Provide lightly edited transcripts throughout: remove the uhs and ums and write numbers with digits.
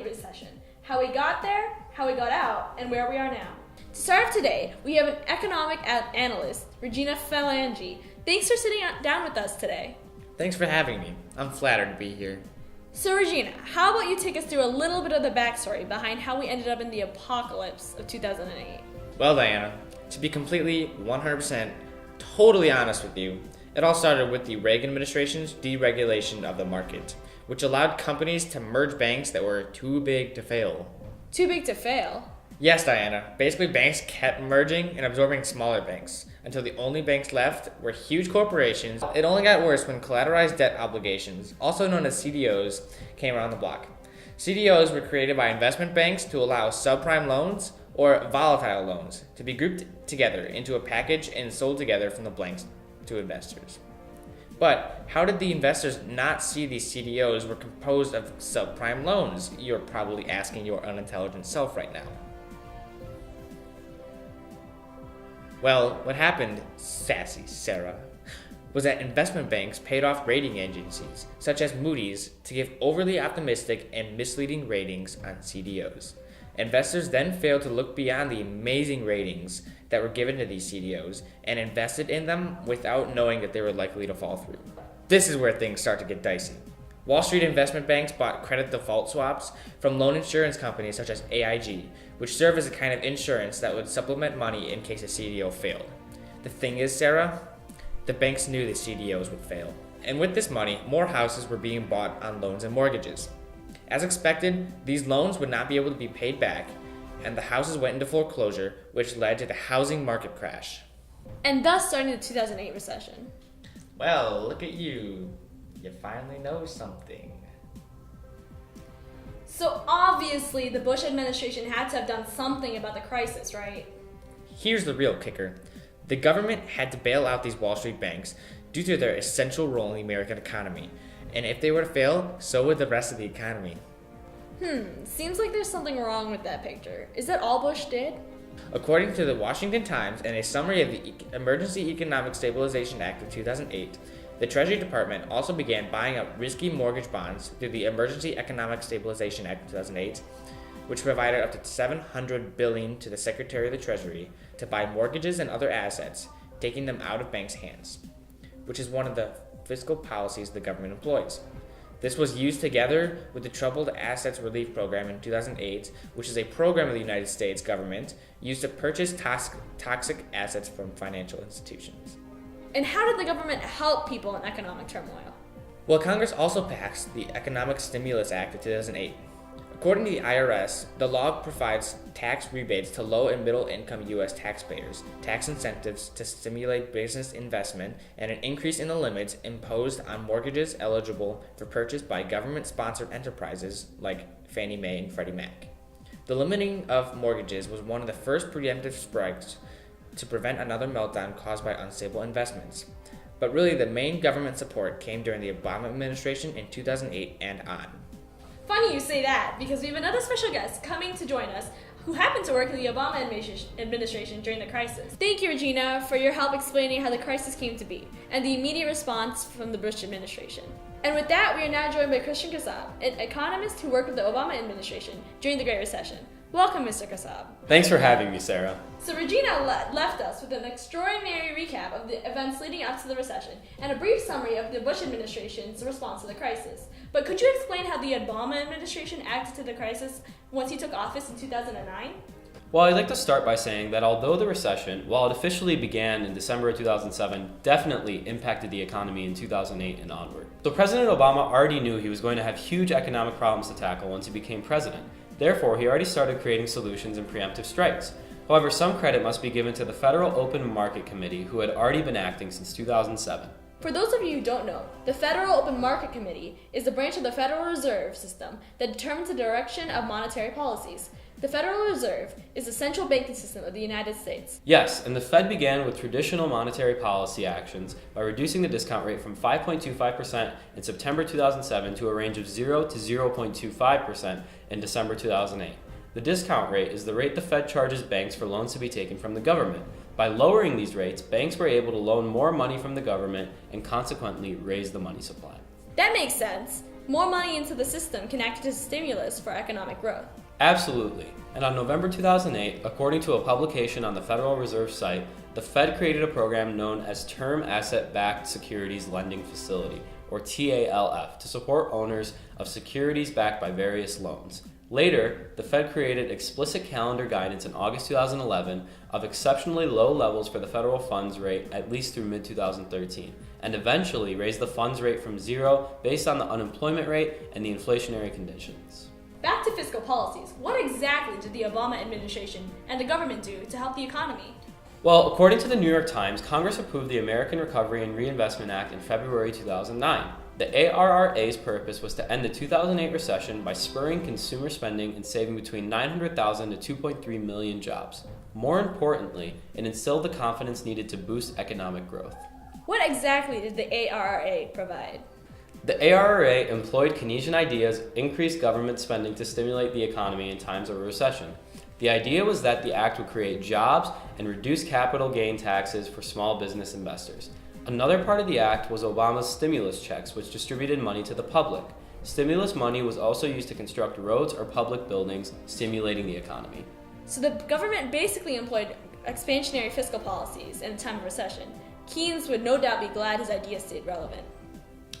recession, how we got there, how we got out, and where we are now. To start off today, we have an economic analyst, Regina Falangi. Thanks for sitting down with us today. Thanks for having me. I'm flattered to be here. So Regina, how about you take us through a little bit of the backstory behind how we ended up in the apocalypse of 2008? Well, Diana, to be completely 100% totally honest with you, it all started with the Reagan administration's deregulation of the market, which allowed companies to merge banks that were too big to fail. Too big to fail? Yes, Diana. Basically, banks kept merging and absorbing smaller banks until the only banks left were huge corporations. It only got worse when collateralized debt obligations, also known as CDOs, came around the block. CDOs were created by investment banks to allow subprime loans or volatile loans to be grouped together into a package and sold together from the blanks to investors. But how did the investors not see these CDOs were composed of subprime loans? You're probably asking your unintelligent self right now. Well, what happened, sassy Sarah, was that investment banks paid off rating agencies, such as Moody's, to give overly optimistic and misleading ratings on CDOs. Investors then failed to look beyond the amazing ratings that were given to these CDOs and invested in them without knowing that they were likely to fall through. This is where things start to get dicey. Wall Street investment banks bought credit default swaps from loan insurance companies such as AIG, which serve as a kind of insurance that would supplement money in case a CDO failed. The thing is, Sarah, the banks knew the CDOs would fail. And with this money, more houses were being bought on loans and mortgages. As expected, these loans would not be able to be paid back, and the houses went into foreclosure, which led to the housing market crash. And thus starting the 2008 recession. Well, look at you. You finally know something. So obviously the Bush administration had to have done something about the crisis, right? Here's the real kicker. The government had to bail out these Wall Street banks due to their essential role in the American economy. And if they were to fail, so would the rest of the economy. Seems like there's something wrong with that picture. Is that all Bush did? According to the Washington Times and a summary of the Emergency Economic Stabilization Act of 2008, the Treasury Department also began buying up risky mortgage bonds through the Emergency Economic Stabilization Act of 2008, which provided up to $700 billion to the Secretary of the Treasury to buy mortgages and other assets, taking them out of banks' hands, which is one of the fiscal policies the government employs. This was used together with the Troubled Assets Relief Program in 2008, which is a program of the United States government used to purchase toxic assets from financial institutions. And how did the government help people in economic turmoil? Well, Congress also passed the Economic Stimulus Act of 2008. According to the IRS, the law provides tax rebates to low and middle income U.S. taxpayers, tax incentives to stimulate business investment, and an increase in the limits imposed on mortgages eligible for purchase by government-sponsored enterprises like Fannie Mae and Freddie Mac. The limiting of mortgages was one of the first preemptive strikes to prevent another meltdown caused by unstable investments. But really, the main government support came during the Obama administration in 2008 and on. Funny you say that, because we have another special guest coming to join us who happened to work in the Obama administration during the crisis. Thank you, Regina, for your help explaining how the crisis came to be and the immediate response from the Bush administration. And with that, we are now joined by Christian Kassab, an economist who worked with the Obama administration during the Great Recession. Welcome, Mr. Kassab. Thanks for having me, Sarah. So Regina left us with an extraordinary recap of the events leading up to the recession and a brief summary of the Bush administration's response to the crisis. But could you explain how the Obama administration acted to the crisis once he took office in 2009? Well, I'd like to start by saying that although the recession, while it officially began in December of 2007, definitely impacted the economy in 2008 and onward. So President Obama already knew he was going to have huge economic problems to tackle once he became president. Therefore, he already started creating solutions and preemptive strikes. However, some credit must be given to the Federal Open Market Committee, who had already been acting since 2007. For those of you who don't know, the Federal Open Market Committee is the branch of the Federal Reserve System that determines the direction of monetary policies. The Federal Reserve is the central banking system of the United States. Yes, and the Fed began with traditional monetary policy actions by reducing the discount rate from 5.25% in September 2007 to a range of 0 to 0.25% in December 2008. The discount rate is the rate the Fed charges banks for loans to be taken from the government. By lowering these rates, banks were able to loan more money from the government and consequently raise the money supply. That makes sense. more money into the system can act as a stimulus for economic growth. Absolutely. And on November 2008, according to a publication on the Federal Reserve site, the Fed created a program known as Term Asset-Backed Securities Lending Facility, or TALF, to support owners of securities backed by various loans. Later, the Fed created explicit calendar guidance in August 2011 of exceptionally low levels for the federal funds rate at least through mid-2013, and eventually raised the funds rate from zero based on the unemployment rate and the inflationary conditions. Back to fiscal policies. What exactly did the Obama administration and the government do to help the economy? Well, according to the New York Times, Congress approved the American Recovery and Reinvestment Act in February 2009. The ARRA's purpose was to end the 2008 recession by spurring consumer spending and saving between 900,000 to 2.3 million jobs. More importantly, it instilled the confidence needed to boost economic growth. What exactly did the ARRA provide? The ARRA employed Keynesian ideas, increased government spending to stimulate the economy in times of a recession. The idea was that the act would create jobs and reduce capital gain taxes for small business investors. Another part of the act was Obama's stimulus checks, which distributed money to the public. Stimulus money was also used to construct roads or public buildings, stimulating the economy. So the government basically employed expansionary fiscal policies in a time of recession. Keynes would no doubt be glad his ideas stayed relevant.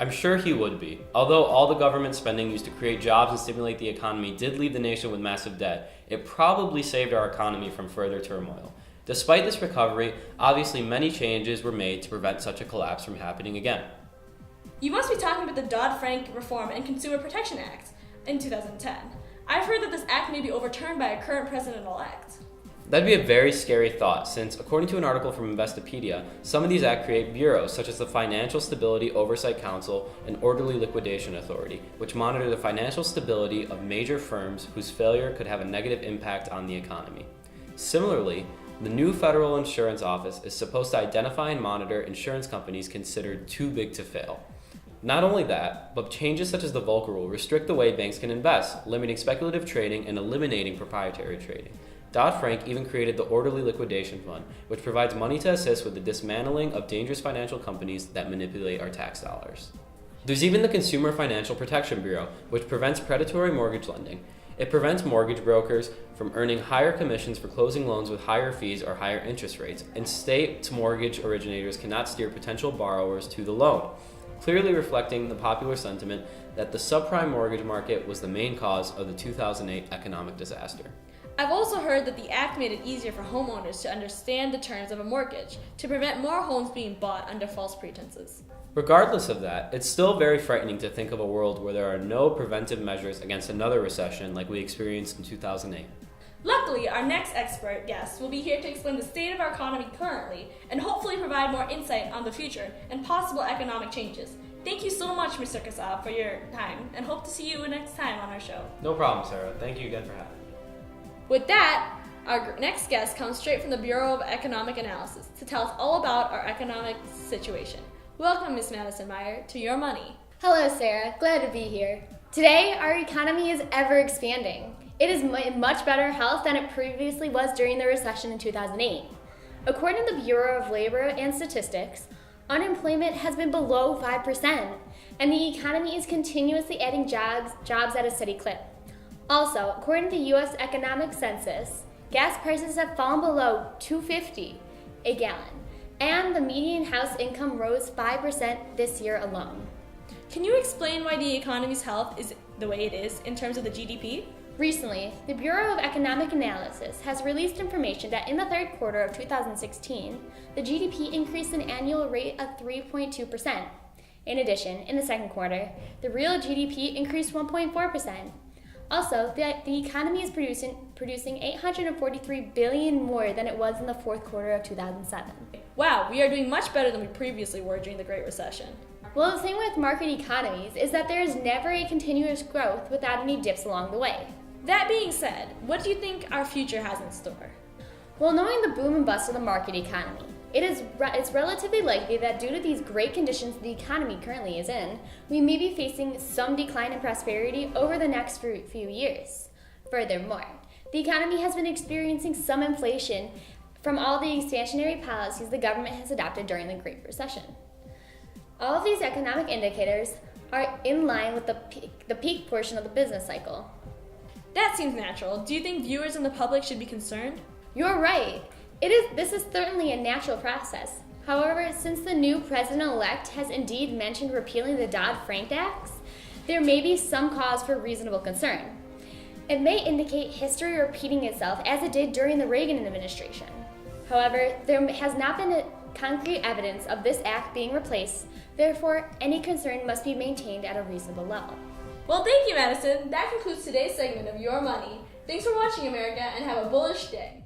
I'm sure he would be. Although all the government spending used to create jobs and stimulate the economy did leave the nation with massive debt, it probably saved our economy from further turmoil. Despite this recovery, obviously many changes were made to prevent such a collapse from happening again. You must be talking about the Dodd-Frank Reform and Consumer Protection Act in 2010. I've heard that this act may be overturned by a current president-elect. That'd be a very scary thought, since according to an article from Investopedia, some of these acts create bureaus such as the Financial Stability Oversight Council and Orderly Liquidation Authority, which monitor the financial stability of major firms whose failure could have a negative impact on the economy. Similarly, the new Federal Insurance Office is supposed to identify and monitor insurance companies considered too big to fail. Not only that, but changes such as the Volcker Rule restrict the way banks can invest, limiting speculative trading and eliminating proprietary trading. Dodd-Frank even created the Orderly Liquidation Fund, which provides money to assist with the dismantling of dangerous financial companies that manipulate our tax dollars. There's even the Consumer Financial Protection Bureau, which prevents predatory mortgage lending. It prevents mortgage brokers from earning higher commissions for closing loans with higher fees or higher interest rates, and states mortgage originators cannot steer potential borrowers to the loan, clearly reflecting the popular sentiment that the subprime mortgage market was the main cause of the 2008 economic disaster. I've also heard that the act made it easier for homeowners to understand the terms of a mortgage, to prevent more homes being bought under false pretenses. Regardless of that, it's still very frightening to think of a world where there are no preventive measures against another recession like we experienced in 2008. Luckily, our next expert guest will be here to explain the state of our economy currently and hopefully provide more insight on the future and possible economic changes. Thank you so much, Mr. Kasab, for your time, and hope to see you next time on our show. No problem, Sarah. Thank you again for having me. With that, our next guest comes straight from the Bureau of Economic Analysis to tell us all about our economic situation. Welcome, Ms. Madison Meyer, to Your Money. Hello, Sarah. Glad to be here. Today, our economy is ever expanding. It is in much better health than it previously was during the recession in 2008. According to the Bureau of Labor and Statistics, unemployment has been below 5%, and the economy is continuously adding jobs at a steady clip. Also, according to the U.S. Economic Census, gas prices have fallen below $2.50 a gallon, and the median house income rose 5% this year alone. Can you explain why the economy's health is the way it is in terms of the GDP? Recently, the Bureau of Economic Analysis has released information that in the third quarter of 2016, the GDP increased an annual rate of 3.2%. In addition, in the second quarter, the real GDP increased 1.4%. Also, the economy is producing $843 billion more than it was in the fourth quarter of 2007. Wow, we are doing much better than we previously were during the Great Recession. Well, the thing with market economies is that there is never a continuous growth without any dips along the way. That being said, what do you think our future has in store? Well, knowing the boom and bust of the market economy, it's relatively likely that due to these great conditions the economy currently is in, we may be facing some decline in prosperity over the next few years. Furthermore, the economy has been experiencing some inflation from all the expansionary policies the government has adopted during the Great Recession. All of these economic indicators are in line with the peak portion of the business cycle. That seems natural. Do you think viewers and the public should be concerned? You're right. This is certainly a natural process. However, since the new president-elect has indeed mentioned repealing the Dodd-Frank Acts, there may be some cause for reasonable concern. It may indicate history repeating itself as it did during the Reagan administration. However, there has not been concrete evidence of this act being replaced, therefore, any concern must be maintained at a reasonable level. Well, thank you, Madison. That concludes today's segment of Your Money. Thanks for watching, America, and have a bullish day.